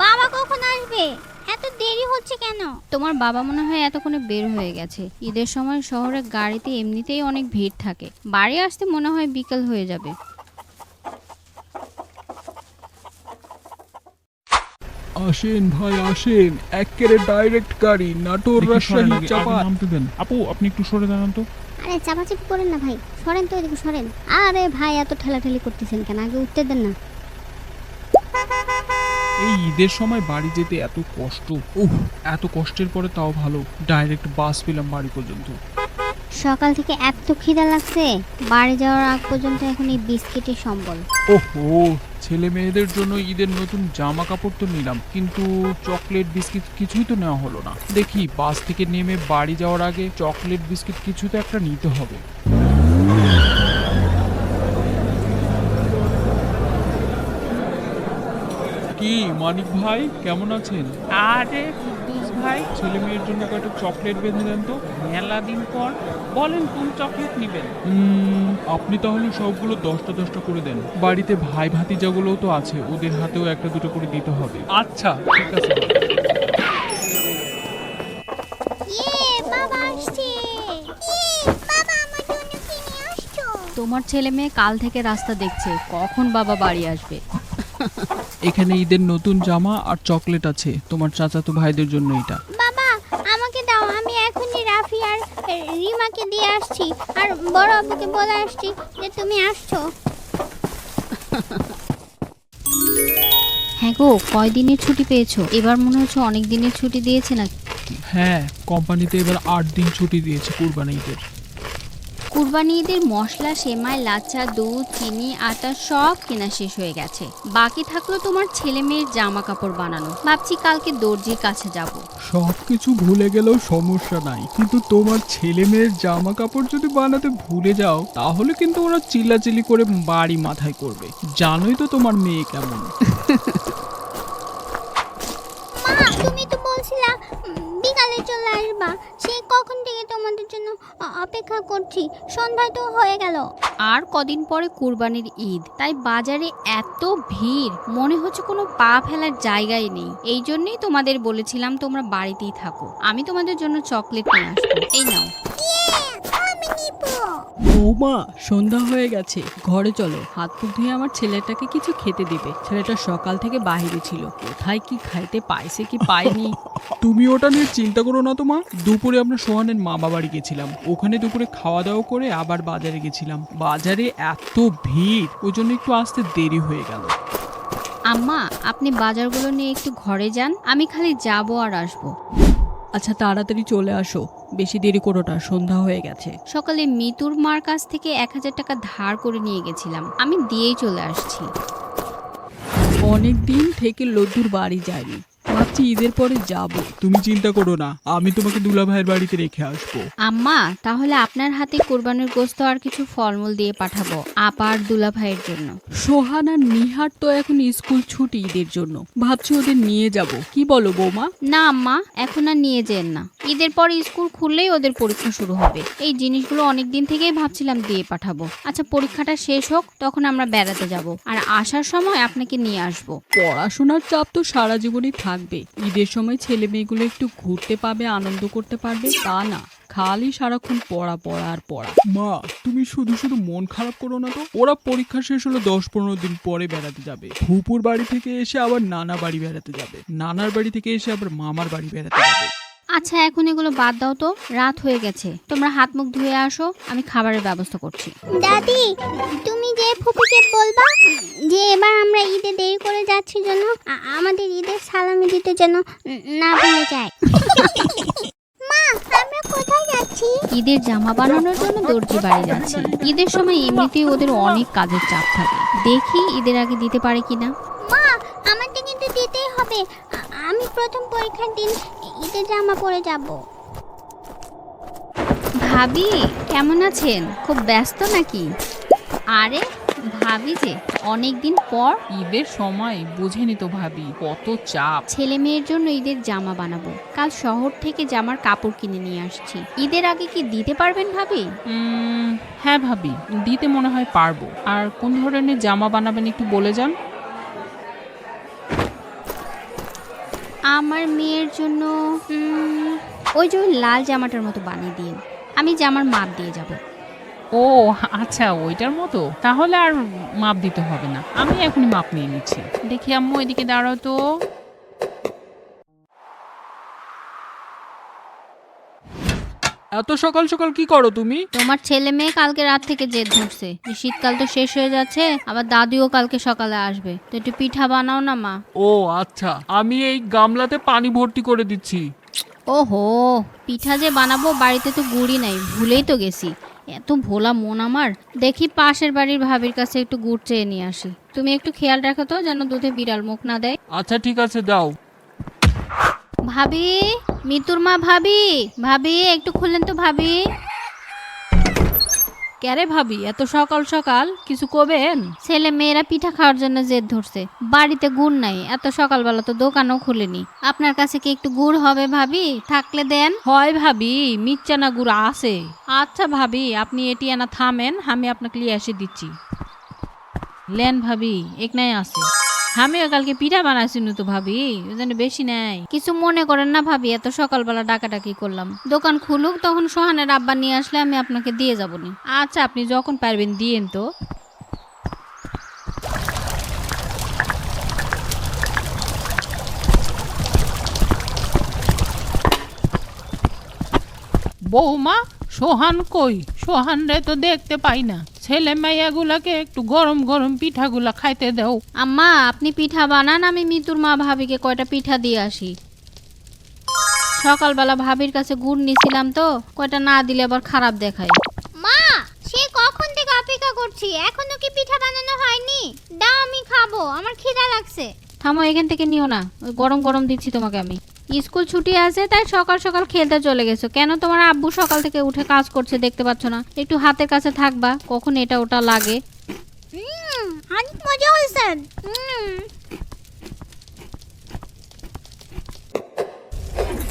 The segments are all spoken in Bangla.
বাবা কখন আসবে? এত দেরি হচ্ছে কেন? তোমার বাবা মনে হয় এতক্ষণে বের হয়ে গেছে। ঈদের সময় শহরে গাড়িতে এমনিতেই অনেক ভিড় থাকে, বাড়ি আসতে মনে হয় বিকেল হয়ে যাবে। আসেন ভাই আসেন, একেবারে ডাইরেক্ট গাড়ি, নাটোর রাজশাহী চাপাত। নামতে দেন আপু, আপনি একটু সরে দাঁড়ান তো। আরে চাপাচাপি করেন না ভাই, সরেন তো এদিকে সরেন। আরে ভাই এত ঠেলাঠেলি করতেছেন কেন? আগে উঠতে দেন না। এই ঈদের সময় বাড়ি যেতে এত কষ্ট। উফ, এত কষ্টের পরে তাও ভালো ডাইরেক্ট বাস পেলাম বাড়ি পর্যন্ত। সকাল থেকে এত খিদা লাগছে, বাড়ি যাওয়ার আগ পর্যন্ত এখন এই বিস্কিটের সম্বল। ওহো, ছেলে মেয়েদের জন্য ঈদের নতুন জামা কাপড় তো নিলাম, কিন্তু চকলেট বিস্কিট কিছুই তো নেওয়া হলো না। দেখি বাস থেকে নেমে বাড়ি যাওয়ার আগে চকলেট বিস্কিট কিছু তো একটা নিতে হবে। কি মানিক ভাই, কেমন আছেন? আরে কুদ্দুস ভাই, ছেলে মেয়ের জন্য কয়েকটা চকলেট বেঁধে দেন তো। মেলা দিন পর। বলেন কোন চকলেট নেবেন? আপনি তাহলে সবগুলো 10টা করে দেন। বাড়িতে ভাই ভাতিজাগুলোও তো আছে, ওদের হাতেও একটা দুটো করে দিতে হবে। আচ্ছা ঠিক আছে। বাবা আসছে। বাবা আমার জন্য কি নিয়ে আসছো? তোমার ছেলে মেয়ে কাল থেকে রাস্তা দেখছে কখন বাবা বাড়ি আসবে। এখানে ঈদের নতুন জামা আর চকলেট আছে তোমার চাচাতো ভাইদের জন্য। এটা বাবা আমাকে দাও, আমি এখনই রাফি আর রিমাকে দিয়ে আসছি, আর বড় আব্বুকে বলে আসছি যে তুমি আসছো। হ্যাঁ গো, কয়দিনের ছুটি পেয়েছো? এবার মনে হচ্ছে অনেক দিনের ছুটি দিয়েছে না? হ্যাঁ, কোম্পানিতে এবার 8 দিন ছুটি দিয়েছে কুরবানি ঈদের। কুরবানি ঈদের মশলা, সেমাই, লাচ্ছা, দুধ, চিনি, আটা সব কেনা শেষ হয়ে গেছে। বাকি থাকলো তোমার ছেলে মেয়ের জামা কাপড় বানানো। ভাবছি কালকে দর্জির কাছে যাব। সবকিছু ভুলে গেলেও সমস্যা নাই, কিন্তু তোমার ছেলে মেয়ের জামা কাপড় যদি বানাতে ভুলে যাও তাহলে কিন্তু ওরা চিল্লাচিল্লি করে বাড়ি মাথায় করবে। জানোই তো তোমার মেয়ে কেমন। মা তুমি তো বলছিলা বিকালে চলে আসবা, সে কখন থেকে তোমাদের জন্য অপেক্ষা করছি, সন্ধ্যায় তো হয়ে গেল। আর কদিন পরে কুরবানির ঈদ, তাই বাজারে এত ভিড় মনে হচ্ছে কোনো পা ফেলার জায়গায় নেই। এই জন্যই তোমাদের বলেছিলাম তোমরা বাড়িতেই থাকো, আমি তোমাদের জন্য চকলেট নিয়ে আসবো। এই নাও। আমি নিব। বৌমা, সন্ধ্যা হয়ে গেছে, ঘরে চলো। হাত মুখ ধুয়ে আমার ছেলেটাকে কিছু খেতে দিবে। ছেলেটা সকাল থেকে বাইরে ছিল, কোথায় কি খাইতে পাইছে কি পায়নি। তুমি ওটা নিয়ে চিন্তা করো না তো মা। দুপুরে আমরা সোহানের মামা বাড়ি গেছিলাম, ওখানে দুপুরে খাওয়া দাওয়া করে আবার বাজারে গেছিলাম। বাজারে এত ভিড়, ওই জন্য একটু আসতে দেরি হয়ে গেল। আম্মা, আপনি বাজারগুলো নিয়ে একটু ঘরে যান, আমি খালি যাবো আর আসবো। আচ্ছা তাড়াতাড়ি চলে আসো, বেশি দেরি করো না, সন্ধ্যা হয়ে গেছে। সকালে মিতুর মার কাছ থেকে 1000 টাকা ধার করে নিয়ে গেছিলাম, আমি দিয়েই চলে আসছি। অনেক দিন থেকে লদ্দুর বাড়ি যায়নি, ভাবছি ঈদের পরে যাব। তুমি চিন্তা করো না, আমি তোমাকে দুলা ভাইয়ের বাড়িতে রেখে আসবো। আম্মা, তাহলে আপনার হাতে কোরবানির গোশত আর কিছু ফলমূল দিয়ে পাঠাবো আপার দুলা ভাইয়ের জন্য। সোহান আর নিহার তো এখন স্কুল ছুটি ঈদের জন্য, ভাবছি ওদের নিয়ে যাব। কি বলো বৌমা? না আম্মা, এখন আর নিয়ে যেন না, ঈদের পর স্কুল খুললেই ওদের পরীক্ষা শুরু হবে। এই জিনিসগুলো অনেক দিন থেকেই ভাবছিলাম দিয়ে পাঠাবো। আচ্ছা পরীক্ষাটা শেষ হোক, তখন আমরা বেড়াতে যাব, আর আসার সময় আপনাকে নিয়ে আসবো। পড়াশোনার চাপ তো সারা জীবনই থাকবে, ঈদের সময় ছেলে মেয়েগুলো একটু ঘুরতে পাবে, আনন্দ করতে পারবে, তা না খালি সারাক্ষণ পড়া পড়া আর পড়া। মা, তুমি শুধু শুধু মন খারাপ করো না তো। ওরা পরীক্ষা শেষ হলো 10-15 দিন পরে বেড়াতে যাবে। ফুপুর বাড়ি থেকে এসে আবার নানা বাড়ি বেড়াতে যাবে, নানার বাড়ি থেকে এসে আবার মামার বাড়ি বেড়াতে যাবে। আচ্ছা এখন এগুলো বাদ দাও তো, রাত হয়ে গেছে, তোমরা হাত মুখ ধুয়ে আসো, আমি খাবারের ব্যবস্থা করছি। দাদি তুমি যে ফুপুকে বলবা যে এবার আমরা ঈদে দেরি করে যাচ্ছি জন্য আমাদের ঈদের সালামি দিতে যেন না ভুলে যায়। মা আমরা কোথায় যাচ্ছি? ঈদের জামা বানানোর জন্য দর্জি বাড়ি যাচ্ছি। ঈদের সময় এমনিতেই ওদের অনেক কাজের চাপ থাকে, দেখি ঈদের আগে দিতে পারে কিনা। মা আমাকে কিন্তু দিতেই হবে, আমি প্রথম পরীক্ষার দিন ঈদের জামা পরে যাব। ভাবি কেমন আছেন? খুব ব্যস্ত নাকি? আরে ভাবি যে অনেক দিন পর। ঈদের সময় বুঝেনি তো ভাবি, কত চাপ। ছেলে মেয়ের জন্য ঈদের জামা বানাবো, কাল শহর থেকে জামার কাপড় কিনে নিয়ে আসছি। ঈদের আগে কি দিতে পারবেন ভাবি? হ্যাঁ ভাবি, দিতে মনে হয় পারবো। আর কোন ধরনের জামা বানাবেন একটু বলে যান। আমার মেয়ের জন্য ওই যে ওই লাল জামাটার মতো বানিয়ে দিন, আমি জামার মাপ দিয়ে যাব। ও আচ্ছা, ওইটার মতো। তাহলে আর মাপ দিতে হবে না, আমি এখনই মাপ নিয়ে নিচ্ছি। দেখি আম্মু, এদিকে দাঁড়াও তো। এত সকাল সকাল কি করো তুমি? তোমার ছেলে মেয়ে কালকে রাত থেকে জেদ ধরছে যে শীতকাল তো শেষ হয়ে যাচ্ছে, আবার দাদিও কালকে সকালে আসবে, তো একটু পিঠা বানাও না মা। ও আচ্ছা, আমি এই গামলাতে পানি ভর্তি করে দিচ্ছি। ওহো, পিঠা যে বানাবো, বাড়িতে তো গুড়ই নাই, ভুলেই তো গেছি। এত ভোলা মন আমার। দেখি পাশের বাড়ির ভাবির কাছে একটু গুড় চেয়ে নিয়ে আসি। তুমি একটু খেয়াল রাখো তো যেন দুধে বিড়াল মুখ না দেয়। আচ্ছা ঠিক আছে, দাও। ভাবি, মিতুর মা, ভাবি, ভাবি একটু খুললেন তো ভাবি। ক্যারে ভাবি, এত সকাল সকাল কিছু কবেন? ছেলে মেয়েরা পিঠা খাওয়ার জন্য জেদ ধরছে, বাড়িতে গুড় নাই, এত সকালবেলা তো দোকানও খুলেনি। আপনার কাছে কি একটু গুড় হবে ভাবি? থাকলে দেন। হয় ভাবি, মিচ্চানা গুড় আছে। আচ্ছা ভাবি, আপনি এটি আনা থামেন, আমি আপনাকে নিয়ে এসে দিচ্ছি। লেন ভাবি, এক নাই আছে। আমিও কালকে পিঠা বানাইছিনু তো ভাবি, ওই জন্য বেশি নাই। কিছু মনে করেন না ভাবি, এত সকালবেলা ডাকাডাকি করলাম। দোকান খুলুক, তখন সোহানের আব্বা নিয়ে আসলে আমি আপনাকে দিয়ে যাবনি। আচ্ছা, আপনি যখন পারবেন দিয়েন তো। বৌমা, সোহান কই? সোহান রে তো দেখতে পাই না। ছেলে মেয়েগুলাকে একটু গরম গরম পিঠাগুলা খাইতে দাও। আম্মা, আপনি পিঠা বানান, আমি মিতুর মা ভাবিকে কয়টা পিঠা দিয়ে আসি। সকালবেলা ভাবির কাছে গুড় নিছিলাম তো, কয়টা না দিলে আবার খারাপ দেখায়। মা, সে কখন থেকে অপেক্ষা করছি, এখনো কি পিঠা বানানো হয়নি? দাও, আমি খাবো, আমার খিদা লাগছে। থামো, এখান থেকে নিও না, ওই গরম গরম দিচ্ছি তোমাকে আমি। স্কুল ছুটি আছে তাই সকাল সকাল খেলতে চলে গেছো। কেন তোমার আব্বু সকাল থেকে উঠে কাজ করছে, দেখতে পাচ্ছ না? একটু হাতের কাছে থাকবা, কখন এটা ওটা লাগে। অনেক মজা হয়েছে।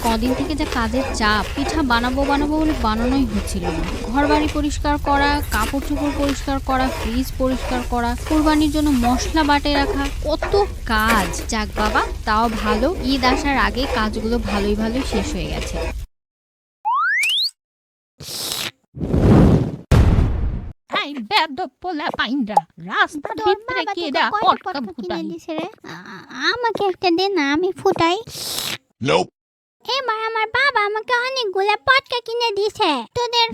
কদিন থেকে যা কাজের চাপ, পিঠা বানাবো বানাবো বলে বানানোই হচ্ছিল না। ঘর বাড়ি পরিষ্কার করা, কাপড় চোপড় পরিষ্কার করা, ফ্রিজ পরিষ্কার করা, কুরবানির জন্য মশলা বাটে রাখা, কত কাজ। যাক বাবা, তাও ভালো, ঈদ আসার আগে কাজগুলো ভালোই ভালোই শেষ হয়ে গেছে। এই বেদব পোলা পাইন্ডা, রাস্তার ভিতরে কেডা পটকা ফুটাই? আমাকে একটা দে না, আমি ফুটাই। এবার আমার বাবা আমাকে অনেকগুলা পটকা কিনে দিছে। তোদের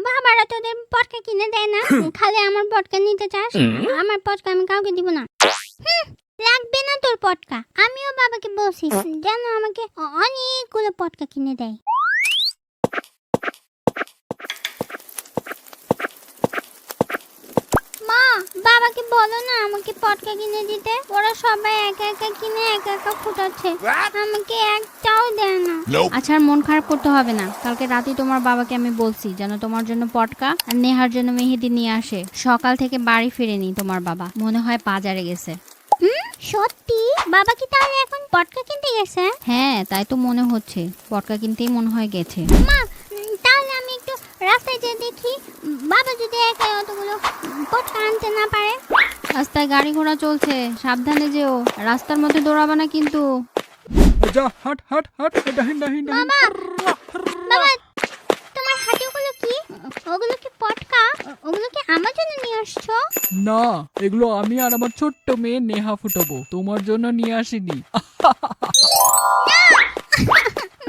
বাবারা তোদের পটকা কিনে দেয় না, খালি আমার পটকা নিতে চাস? আমার পটকা আমি কাউকে দিব না। লাগবে না তোর পটকা। আমিও বাবাকে বলছি যেন আমাকে অনেকগুলো পটকা কিনে দেয়। মা, বাবাকে বলো না আমাকে পটকা কিনে দিতে। ওরা সবাই একা একা কিনে একা একা ফুটাচ্ছে, আমাকে একটাও দেয় না। আচ্ছা, আর মন খারাপ করতে হবে না। কালকে রাতে তোমার বাবাকে আমি বলছি যেন তোমার জন্য পটকা আর নেহার জন্য মেহেদি নিয়ে আসে। সকাল থেকে বাড়ি ফিরেনি তোমার বাবা, মনে হয় বাজারে গেছে। সত্যি? বাবা কি তাহলে এখন পটকা কিনতে গেছে? হ্যাঁ, তাই তো মনে হচ্ছে, পটকা কিনতেই মনে হয় গেছে। মা, তাহলে আমি একটু রাস্তায় যেয়ে দেখি, বাবা যদি একাই অতগুলো পটকা আনতে না পারে। রাস্তায় গাড়ি ঘোড়া চলছে, সাবধানে যেও, রাস্তার মধ্যে দৌড়াবে না কিন্তু। যা, হাট হাট হাট, ডাহিন ডাহিন ডাহিন। বাবা, তোমার হাতে ওগুলো কি? ওগুলো কি পটকা? ওগুলো কি আমার জন্য নিয়ে আসছো? না, এগুলো আমি আর আমার ছোট্ট মেয়ে নেহা ফুটাবো, তোমার জন্য নিয়ে আসিনি।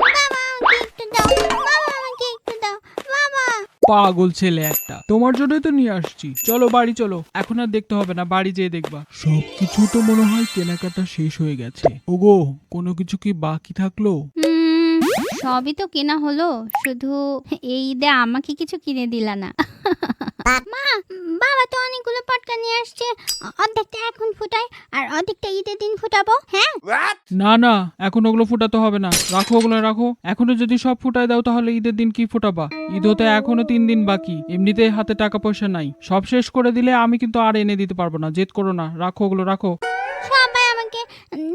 বাবা, আমাকে একটু দাও। বাবা, আমাকে একটু দাও। বাবা। পাগল ছেলে একটা, তোমার জন্যই তো নিয়ে আসছি। চলো বাড়ি চলো, এখন আর দেখতে হবে না, বাড়ি যেয়ে দেখবা। সবকিছু তো মনে হয় কেনাকাটা শেষ হয়ে গেছে। ওগো, কোনো কিছু কি বাকি থাকলো? সবই তো কেনা হলো, শুধু এই ঈদে আমাকে কিছু কিনে দিলা না। মা, বাবা তো অনেকগুলো পটকা নিয়ে আসছে, অর্ধেকটা এখন ফুটাই আর অর্ধেকটা ঈদের দিন ফুটাবো। হ্যাঁ, না না, এখন ওগুলো ফুটাতে হবে না, রাখো ওগুলো রাখো। এখনো যদি সব ফুটাই দাও তাহলে ঈদের দিন কি ফুটাবা? ঈদ হতে এখনো 3 দিন বাকি, এমনিতে হাতে টাকা পয়সা নাই। সব শেষ করে দিলে আমি কিন্তু আর এনে দিতে পারবো না, জেদ করো না, রাখো ওগুলো রাখো। সবাই আমাকে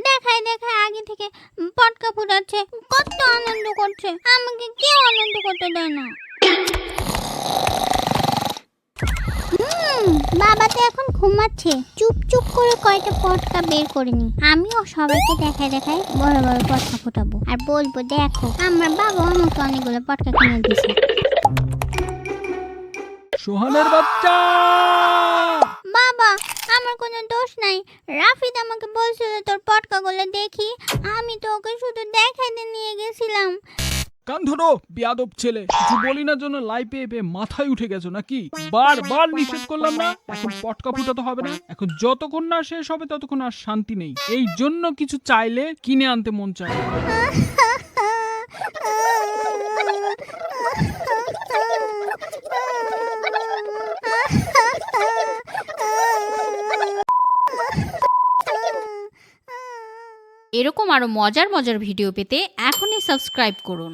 দেখায় দেখায় আগে থেকে পটকা ফুটাচ্ছে, কত আনন্দ করছে, আমাকে কেউ আনন্দ করতে দেয় না। বাবা তো এখন ঘুমাচ্ছে, চুপ চুপ করে কয়টা পটকা বের করে নি। আমিও সবাইকে দেখায় দেখায় বড় বড় পটকা ফোটাবো আর বলবো, দেখো আমার বাবা আমাকে অনেকগুলো পটকা কিনে দিয়েছে। সোহানের বাচ্চা! বাবা, আমার কোনো দোষ নাই। রাফিদ আমাকে বলছিল তোর পটকাগুলো দেখি, আমি তো ওকে শুধু দেখাইতে নিয়ে গেছিলাম। কান ধরো বেয়াদব ছেলে, কিছু বলি না জন্য লাই পেয়ে পেয়ে মাথায় উঠে গেছো নাকি? বারবার নিষেধ করলাম না, এখন পটকা ফুটাতে হবে না। এখন যতক্ষণ না শেষ হবে ততক্ষণ আর শান্তি নেই। এই জন্য কিছু চাইলে কিনে আনতে মন চায়। এরকম আরো মজার মজার ভিডিও পেতে এখনই সাবস্ক্রাইব করুন।